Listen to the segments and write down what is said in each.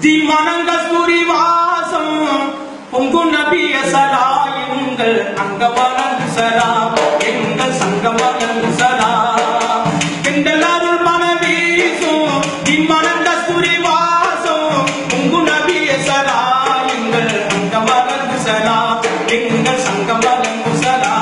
திமணங்க சுரிவாசம் பொங்கு நபிய சலா எங்கள் அங்கவலங்கு சலா எங்கள் சங்கவலங்கு சலா எந்தலாருள் மனவீசும் திமணங்க சுரிவாசம் பொங்கு நபிய சலா எங்கள் அங்கவலங்கு சலா எங்கள் சங்கவலங்கு சலா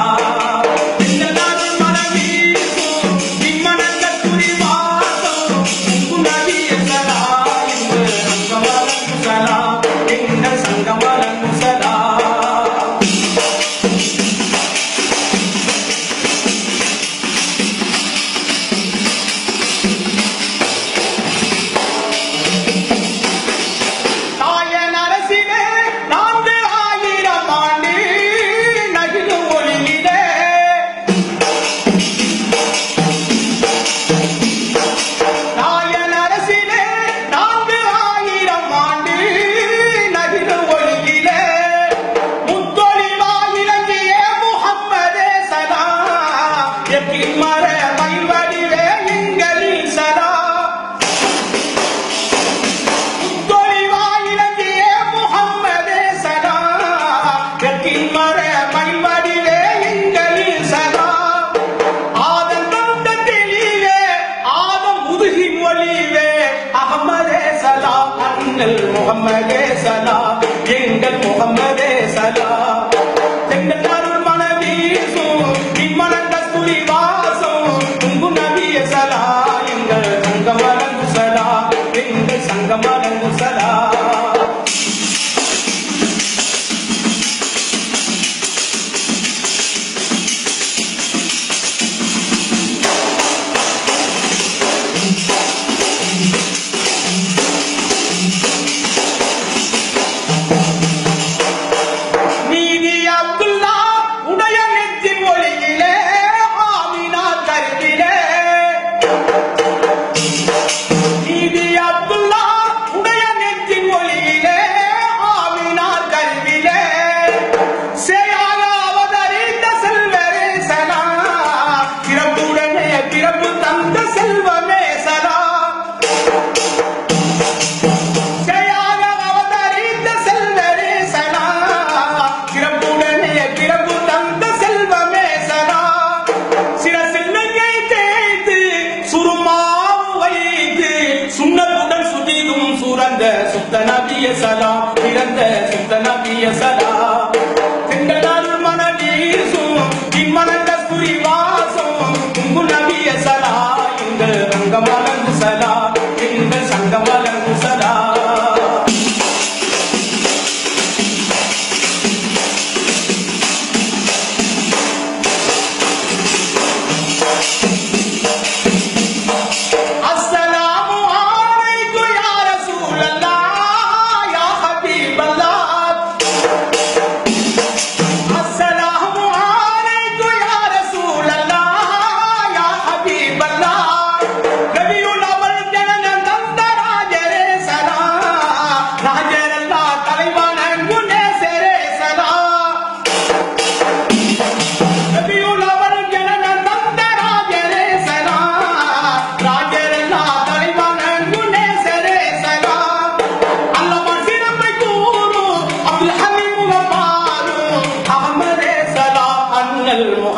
முகம்மதே சலாம் எங்கள் முகம்மதே சலாம் எங்கள் அருள் மனவீசும் இம்மனந்த சுரிவாசம் உங்கு நபிய சலா எங்கள் சங்கமலங்கு சலா எங்கள் சங்கமலங்கு சலா சுத்த நபிய சலாம் பிறந்த சுத்த நபிய சலாம் எங்கள் அருள் மனவீசும் இம்மனந்த சுரிவாசம் உங்கு நபிய சலா எங்கள் அங்கமலங்கு சலா எங்கள் சங்கமலங்கு சலா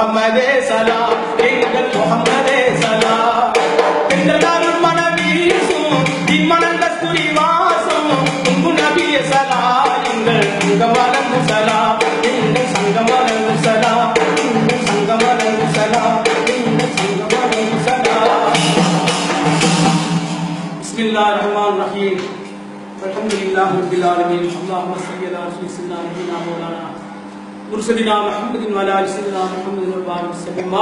முகம்மதே சலாம் எங்கள் முகம்மதே சலாம் எங்கள் அருள் மனவீசும் இம்மனந்த சுரிவாசம் உங்கு நபிய சலா எங்கள் சங்கமலங்கு சலா எங்கள் சங்கமலங்கு சலா எங்கள் சங்கமலங்கு சலா எங்கள் சங்கமலங்கு சலா பிஸ்மில்லாஹிர் ரஹ்மானிர் ரஹீம் அல்ஹம்துலில்லாஹி ரப்பில் ஆலமீன் அல்லாஹும்ம ஸல்லி அலா சய்யிதினா நபியினா மௌலானா مرسلنا محمد وعلى سيدنا محمد وعلى وسلم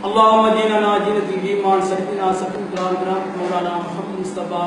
اللهم ديننا دين الإيمان سيدنا سيدنا مولانا محمد مصطفى